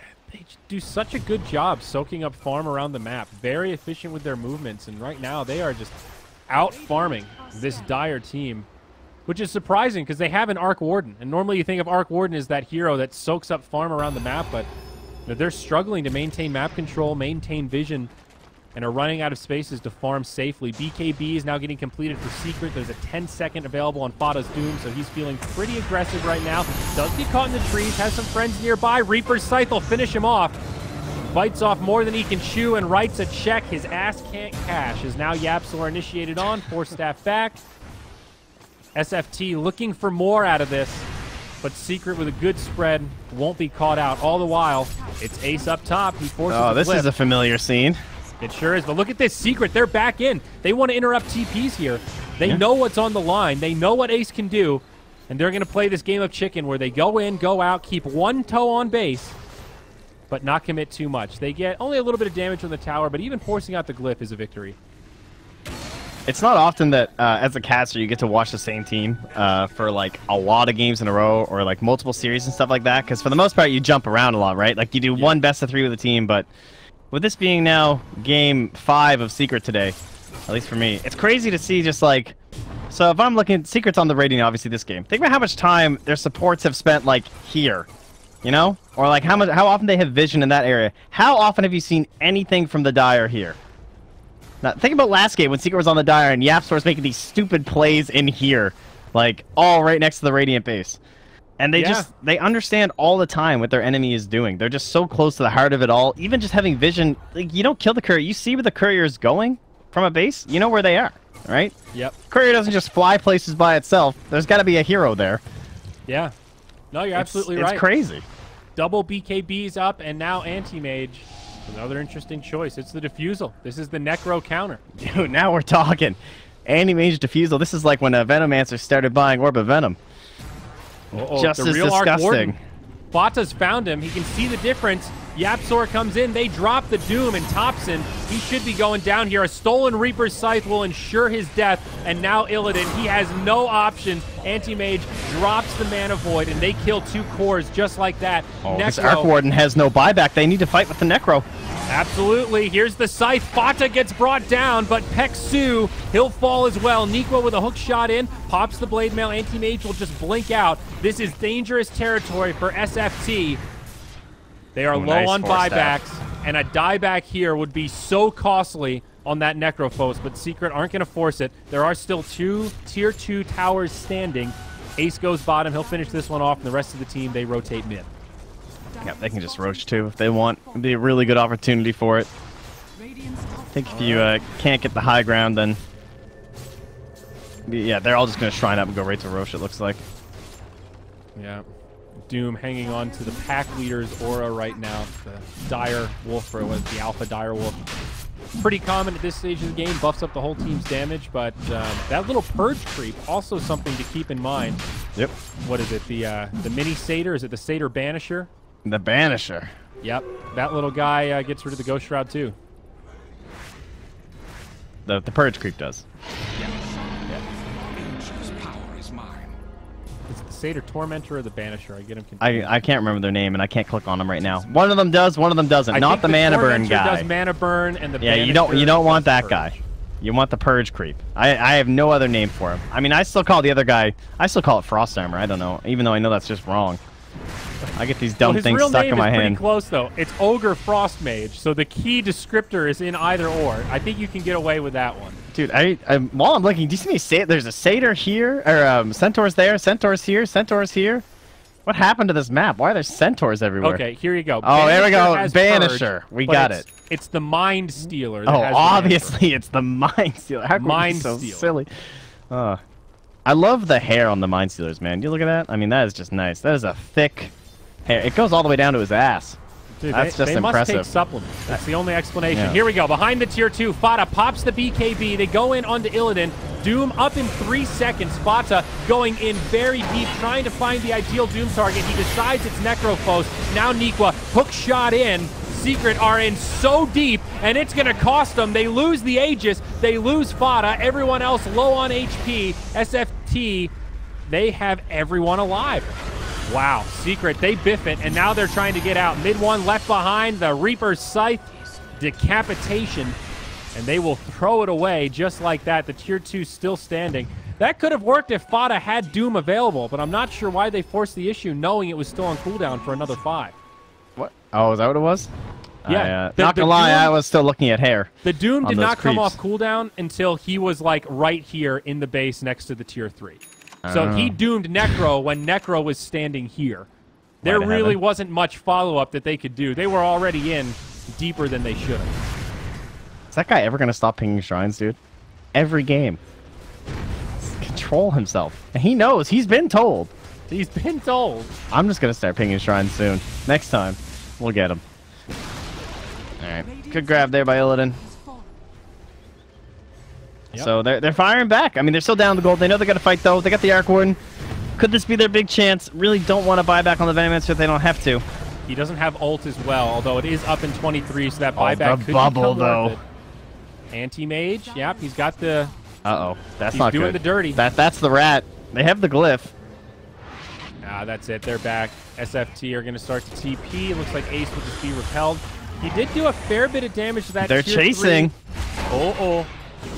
do such a good job soaking up farm around the map. Very efficient with their movements, and right now they are just out farming this Dire team, which is surprising because they have an Arc Warden. And normally you think of Arc Warden as that hero that soaks up farm around the map, but they're struggling to maintain map control, maintain vision, and are running out of spaces to farm safely. BKB is now getting completed for Secret. There's a 10-second available on Fata's Doom, so he's feeling pretty aggressive right now. Does get caught in the trees, has some friends nearby. Reaper's Scythe will finish him off. Bites off more than he can chew and writes a check. His ass can't cash. Is now Yapzor initiated on. 4 staff back. SFT looking for more out of this, but Secret with a good spread won't be caught out. All the while, it's Ace up top. He forces Oh, the this flip. is a familiar scene. It sure is, but look at this Secret. They're back in. They want to interrupt TPs here. They know what's on the line. They know what Ace can do, and they're going to play this game of chicken where they go in, go out, keep one toe on base, but not commit too much. They get only a little bit of damage from the tower, but even forcing out the glyph is a victory. It's not often that as a caster you get to watch the same team for like a lot of games in a row or like multiple series and stuff like that, because for the most part you jump around a lot, right? Like you do one best of 3 with a team, but with this being now game 5 of Secret today, at least for me, it's crazy to see just like So if I'm looking, Secret's on the Radiant, obviously, this game. Think about how much time their supports have spent, like, here. You know? Or, like, how often they have vision in that area. How often have you seen anything from the Dire here? Now, think about last game when Secret was on the Dire and YapzOr was making these stupid plays in here. Like, all right next to the Radiant base. And they understand all the time what their enemy is doing. They're just so close to the heart of it all. Even just having vision, like, you don't kill the courier. You see where the courier is going from a base, you know where they are, right? Yep. Courier doesn't just fly places by itself. There's got to be a hero there. Yeah. No, you're absolutely right. It's crazy. Double BKBs up, and now Anti-Mage. Another interesting choice. It's the Diffusal. This is the Necro counter. Dude, now we're talking. Anti-Mage Diffusal. This is like when a Venomancer started buying Orb of Venom. Just the as real disgusting. Bata's found him. He can see the difference. YapzOr comes in. They drop the Doom, and Topson, he should be going down here. A stolen Reaper's Scythe will ensure his death. And now Illidan, he has no options. Anti-Mage drops the Mana Void, and they kill 2 cores just like that. Oh, this Arc Warden has no buyback. They need to fight with the Necro. Absolutely. Here's the Scythe. Bata gets brought down, but Peksu, he'll fall as well. Neeko with a hook shot in, pops the Blade Mail. Anti-Mage will just blink out. This is dangerous territory for SFT. They are low on buybacks, and a dieback here would be so costly on that Necrophos, but Secret aren't going to force it. There are still 2 Tier 2 towers standing. Ace goes bottom. He'll finish this one off, and the rest of the team, they rotate mid. Yeah, they can just roach too if they want. It'd be a really good opportunity for it. I think if you can't get the high ground, then... Yeah, they're all just going to shrine up and go right to roach, it looks like. Yeah. Doom hanging on to the pack leader's aura right now. The Dire Wolf, or what, the Alpha Dire Wolf. Pretty common at this stage of the game. Buffs up the whole team's damage, but that little Purge creep, also something to keep in mind. Yep. What is it? The mini Satyr? Is it the Satyr Banisher? The Banisher. Yep. That little guy gets rid of the Ghost Shroud too. The Purge creep does. Yeah. It's the Satyr Tormentor or the Banisher. I get them confused. I can't remember their name, and I can't click on them right now. One of them does, one of them doesn't. Not the Mana Burn guy. Does Mana Burn, and the yeah, you don't want that guy. You want the Purge creep. I have no other name for him. I mean, I still call the other guy. I still call it Frost Armor. I don't know, even though I know that's just wrong. I get these dumb things stuck in my hand. His real name is pretty close, though. It's Ogre Frost Mage, so the key descriptor is in either or. I think you can get away with that one. Dude, while I'm looking, do you see me say it? There's a Satyr here, or Centaurs there, Centaurs here, Centaurs here. What happened to this map? Why are there Centaurs everywhere? Okay, here you go. Oh, there we go. Banisher. We got it. It's the Mind Stealer. Oh, obviously it's the Mind Stealer. How can we be so silly? I love the hair on the Mind Stealers, man. You look at that? I mean, that is just nice. That is a thick hair. It goes all the way down to his ass. Dude, that's just they impressive. Must take supplements. That's the only explanation. Yeah. Here we go. Behind the Tier 2, Fata pops the BKB. They go in onto Illidan. Doom up in 3 seconds. Fata going in very deep, trying to find the ideal Doom target. He decides it's Necrophos. Now Neeko, hook shot in. Secret are in so deep, and it's going to cost them. They lose the Aegis. They lose Fata. Everyone else low on HP. SFT, they have everyone alive. Wow, Secret, they biff it, and now they're trying to get out. Mid one left behind, the Reaper's Scythe, decapitation, and they will throw it away just like that. The Tier 2 still standing. That could have worked if Fata had Doom available, but I'm not sure why they forced the issue knowing it was still on cooldown for another 5. What? Oh, is that what it was? Yeah. Not gonna lie, I was still looking at hair. The Doom did not come off cooldown until he was like right here in the base next to the Tier 3. So he doomed Necro when Necro was standing here. There really wasn't much follow-up that they could do. They were already in deeper than they should have. Is that guy ever going to stop pinging shrines, dude? Every game. Control himself. And he knows. He's been told. He's been told. I'm just going to start pinging shrines soon. Next time, we'll get him. All right. Good grab there by Illidan. Yep. So they're firing back. I mean, they're still down the gold. They know they got to fight, though. They got the Arc Warden. Could this be their big chance? Really don't want to buy back on the Venomancer if they don't have to. He doesn't have ult as well, although it is up in 23, so that buyback the could bubble, become though. worth it. Anti-Mage, yep, he's got the... Uh-oh, that's he's not doing good. the dirty. That's the rat. They have the glyph. That's it. They're back. SFT are going to start to TP. It looks like Ace will just be repelled. He did do a fair bit of damage to that They're Tier chasing. 3.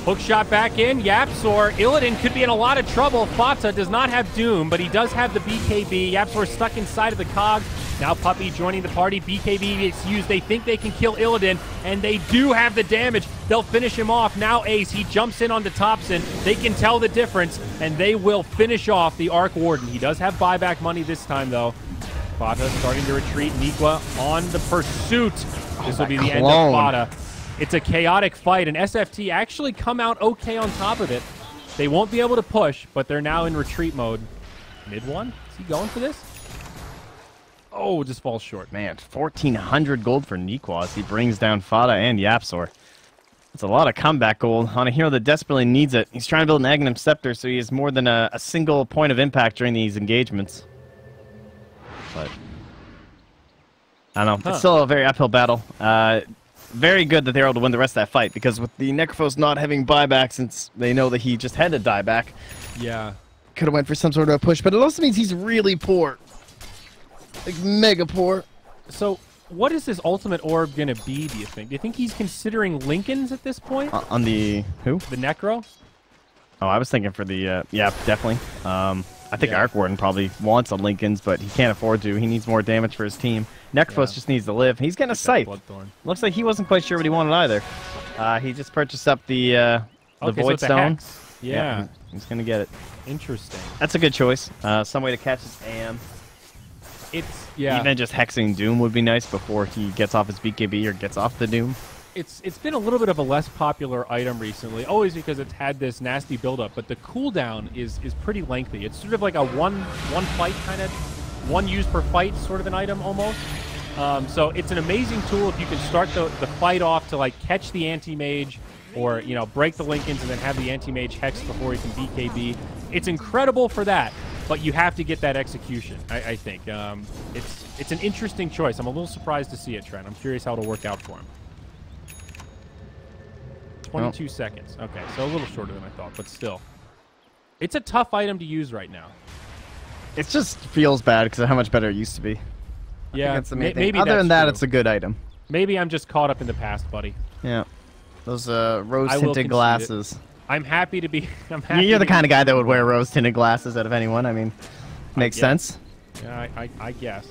Hook shot back in. Yapzor. Illidan could be in a lot of trouble. Fata does not have Doom, but he does have the BKB. Yapzor stuck inside of the Cogs. Now Puppey joining the party. BKB is used. They think they can kill Illidan, and they do have the damage. They'll finish him off. Now Ace, he jumps in onto Thompson. They can tell the difference, and they will finish off the Arc Warden. He does have buyback money this time, though. Fata starting to retreat. Nikwa on the pursuit. This will be the end of Fata. It's a chaotic fight, and SFT actually come out okay on top of it. They won't be able to push, but they're now in retreat mode. Mid one? Is he going for this? Oh, just falls short. Man, 1,400 gold for Nikwa as he brings down Fata and Yapzor. It's a lot of comeback gold on a hero that desperately needs it. He's trying to build an Aghanim Scepter, so he has more than a single point of impact during these engagements. But I don't know. It's still a very uphill battle. Very good that they're able to win the rest of that fight, because with the Necrophos not having buyback, since they know that he just had to die back, yeah, could have went for some sort of a push. But it also means he's really poor, like mega poor. So what is this ultimate orb gonna be? Do you think he's considering Linken's at this point? On the who? The Necro. Oh, I was thinking for the yeah, definitely. I think Arc Warden probably wants a Linken's, but he can't afford to. He needs more damage for his team. Necrophos just needs to live. He's getting a Scythe. Looks like he wasn't quite sure what he wanted either. He just purchased up the Void Stone. Yeah. He's going to get it. Interesting. That's a good choice. Some way to catch his AM. It's, yeah. Even just hexing Doom would be nice before he gets off his BKB or gets off the Doom. It's been a little bit of a less popular item recently, always because it's had this nasty buildup, but the cooldown is pretty lengthy. It's sort of like a one fight kind of, one use per fight sort of an item almost. So it's an amazing tool if you can start the fight off to like catch the anti-mage or, you know, break the Linken's and then have the anti-mage hex before he can BKB. It's incredible for that, but you have to get that execution, I think. It's an interesting choice. I'm a little surprised to see it, Trent. I'm curious how it'll work out for him. 22 seconds. Okay, so a little shorter than I thought, but still. It's a tough item to use right now. It just feels bad because of how much better it used to be. Yeah, that's the main thing. Maybe other than that, true. it's a good item. Maybe I'm just caught up in the past, buddy. Yeah. Those rose-tinted glasses. I'm happy to be... You're the kind of guy that would wear rose-tinted glasses out of anyone. I mean, makes sense. Yeah, I guess.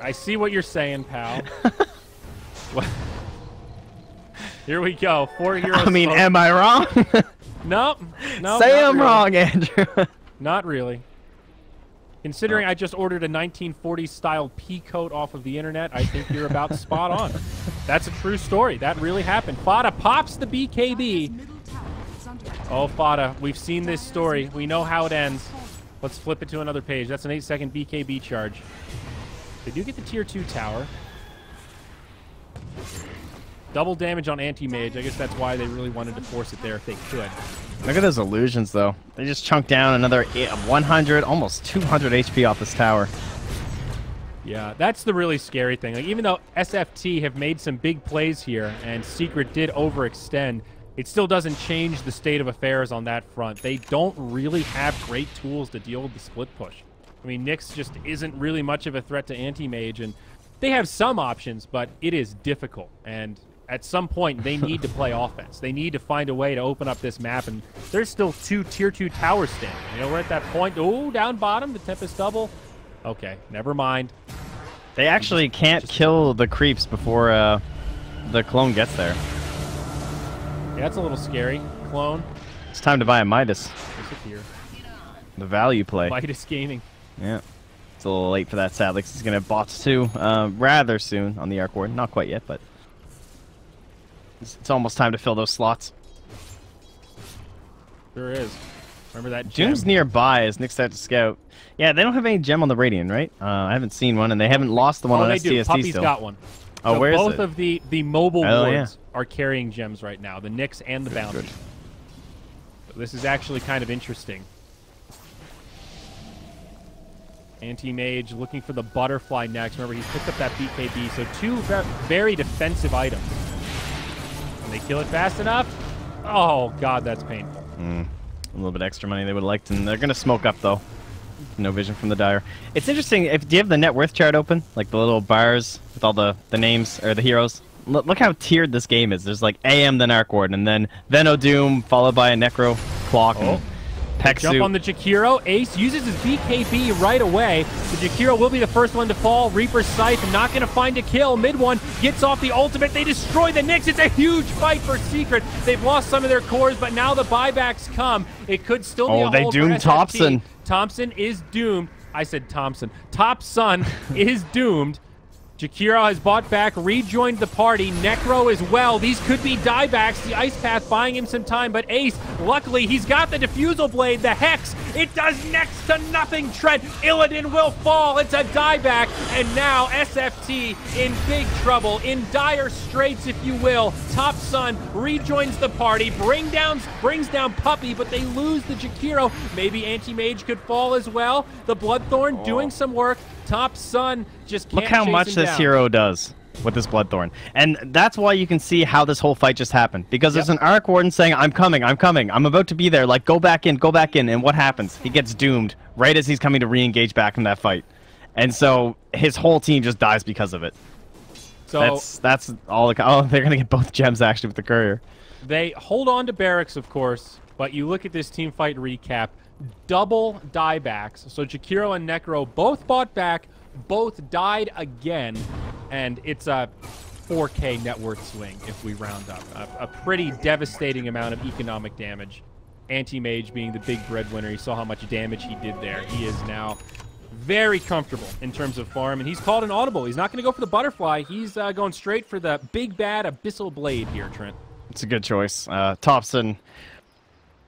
I see what you're saying, pal. Here we go. 4 heroes. I mean, am I wrong? Nope. Say I'm wrong, Andrew. Not really. Considering I just ordered a 1940s style pea coat off of the internet, I think you're about spot on. That's a true story. That really happened. Fata pops the BKB. Oh, Fata, we've seen this story. We know how it ends. Let's flip it to another page. That's an 8-second BKB charge. They do get the tier 2 tower. Double damage on anti-mage. I guess that's why they really wanted to force it there if they could. Look at those illusions, though. They just chunked down another 100, almost 200 HP off this tower. Yeah, that's the really scary thing. Like, even though SFT have made some big plays here and Secret did overextend, it still doesn't change the state of affairs on that front. They don't really have great tools to deal with the split push. I mean, Nyx just isn't really much of a threat to anti-mage, and they have some options, but it is difficult. And at some point, they need to play offense. They need to find a way to open up this map, and there's still 2 tier 2 towers standing. You know, we're at that point. Oh, down bottom, the Tempest double. Okay, never mind. They actually can't kill the creeps before the clone gets there. Yeah, that's a little scary. Clone. It's time to buy a Midas. Disappear. The value play. Midas Gaming. Yeah. It's a little late for that, sadly, because he's going to have bots too rather soon on the Arc Warden. Not quite yet, but it's almost time to fill those slots. Sure is. Remember that gem? Doom's nearby as Nick starts to scout. Yeah, they don't have any gem on the Radiant, right? I haven't seen one, and they haven't lost the one on they STST do. Puppey's still. got one. Oh, so where is both it? of the mobile wards are carrying gems right now, the Nyx and the Bounty. Good. So this is actually kind of interesting. Anti-Mage looking for the Butterfly next. Remember, he picked up that BKB, so 2 very defensive items. Can they kill it fast enough? Oh, God, that's painful. A little bit extra money they would have liked, and they're going to smoke up, though. No vision from the Dire. It's interesting. Do you have the net worth chart open? Like the little bars with all the names, or the heroes? Look how tiered this game is. There's like AM, then Arc Warden, and then O'Doom, followed by a Necro, Clock, and Pexu. Jump on the Jakiro. Ace uses his BKB right away. The Jakiro will be the first one to fall. Reaper's Scythe not going to find a kill. Mid one gets off the ultimate. They destroy the Nyx. It's a huge fight for Secret. They've lost some of their cores, but now the buybacks come. It could still be a hold. Oh, they doomed Thompson. Thompson is doomed. I said Thompson. Topson is doomed. Jakiro has bought back, rejoined the party. Necro as well. These could be diebacks. The Ice Path buying him some time, but Ace, luckily, he's got the Diffusal Blade, the Hex. It does next to nothing, Trent. Illidan will fall. It's a dieback, and now SFT in big trouble, in dire straits, if you will. Top Sun rejoins the party, brings down Puppey, but they lose the Jakiro. Maybe Anti-Mage could fall as well. The Bloodthorn doing some work. Top Sun just can't Look how much this hero does with this Bloodthorn. And that's why you can see how this whole fight just happened. Because there's an Arc Warden saying, I'm coming, I'm about to be there. Like, go back in. And what happens? He gets doomed right as he's coming to re-engage back in that fight. And so his whole team just dies because of it. So that's all. Oh, they're going to get both gems, actually, with the Courier. They hold on to Barracks, of course, but you look at this team fight recap. Double diebacks. So Jakiro and Necro both bought back, both died again, and it's a 4K net worth swing if we round up. A pretty devastating amount of economic damage. Anti-Mage being the big breadwinner. You saw how much damage he did there. He is now very comfortable in terms of farm, and he's called an audible. He's not going to go for the butterfly. He's going straight for the big bad Abyssal Blade here, Trent. It's a good choice. Thompson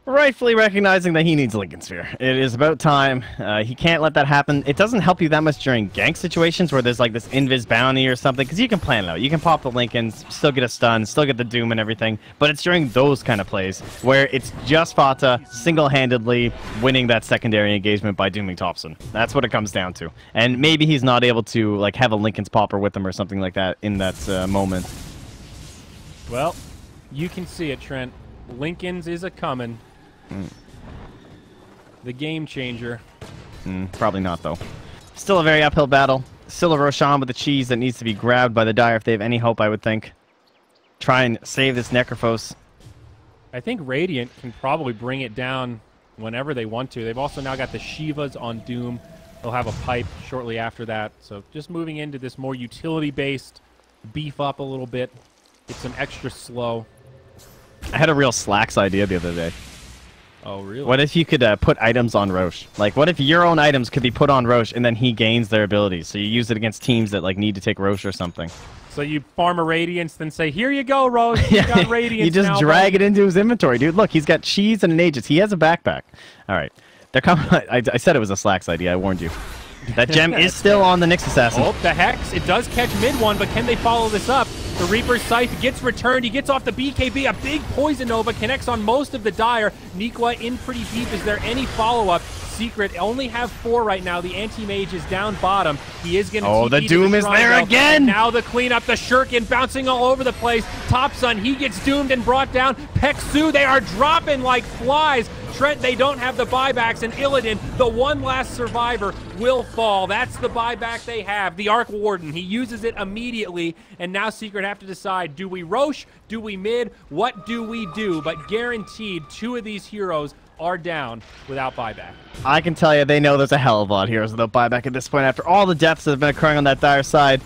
rightfully recognizing that he needs Lincoln Sphere. It is about time. He can't let that happen. It doesn't help you that much during gank situations where there's like this invis bounty or something, because you can plan it out. You can pop the Lincolns, still get a stun, still get the Doom and everything, but it's during those kind of plays where it's just Fata single-handedly winning that secondary engagement by dooming Thompson. That's what it comes down to. And maybe he's not able to like have a Lincoln's popper with him or something like that in that moment. Well, you can see it, Trent. Lincoln's is a-coming. The game changer. Probably not, though. Still a very uphill battle. Still a Roshan with the cheese that needs to be grabbed by the Dire if they have any hope, I would think. Try and save this Necrophos. I think Radiant can probably bring it down whenever they want to. They've also now got the Shivas on Doom. They'll have a pipe shortly after that. So just moving into this more utility-based, beef up a little bit. Get some extra slow. I had a real Slacks idea the other day. Oh, really? What if you could put items on Roche? Like, what if your own items could be put on Roche and then he gains their abilities? So you use it against teams that like need to take Roche or something. So you farm a Radiance, then say, here you go, Roche. You got Radiance. You just now, drag it into his inventory, dude. Look, he's got cheese and an Aegis. He has a backpack. All right. They're coming. I said it was a Slacks idea. I warned you. That gem is still on the Nyx Assassin. Oh, the Hex. It does catch mid one, but can they follow this up? The Reaper's Scythe gets returned. He gets off the BKB. A big Poison Nova connects on most of the Dire. Nikwa in pretty deep. Is there any follow-up? Secret only have 4 right now. The Anti-Mage is down bottom. He is going to the Doom is there again! And now the cleanup. The Shuriken bouncing all over the place. Topsun, he gets doomed and brought down. Pexu, they are dropping like flies. Trent, they don't have the buybacks, and Illidan, the one last survivor, will fall. That's the buyback they have. The Arc Warden, he uses it immediately, and now Secret have to decide, do we Roche, do we mid, what do we do? But guaranteed, 2 of these heroes are down without buyback. I can tell you they know there's a hell of a lot of heroes without buyback at this point. After all the deaths that have been occurring on that Dire side,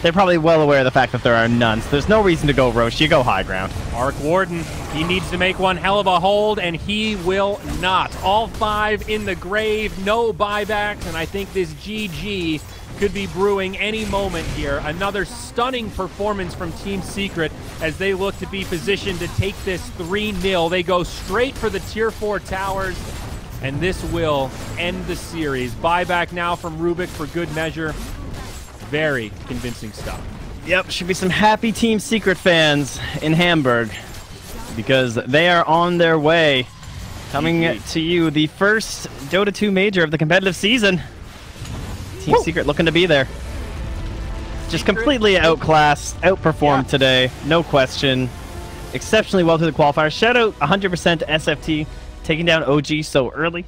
they're probably well aware of the fact that there are none, so there's no reason to go Roche. You go high ground. Arc Warden, he needs to make one hell of a hold, and he will not. All 5 in the grave, no buybacks, and I think this GG could be brewing any moment here. Another stunning performance from Team Secret as they look to be positioned to take this 3-0. They go straight for the Tier 4 towers, and this will end the series. Buyback now from Rubik for good measure. Very convincing stuff. Yep, should be some happy Team Secret fans in Hamburg because they are on their way. Coming to you, the first Dota 2 major of the competitive season. Team Secret looking to be there. Just completely outclassed, outperformed today, no question. Exceptionally well through the qualifiers. Shout out 100% to SFT, taking down OG so early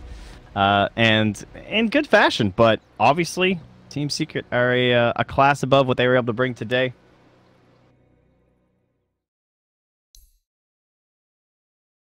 and in good fashion, but obviously Team Secret are a class above what they were able to bring today.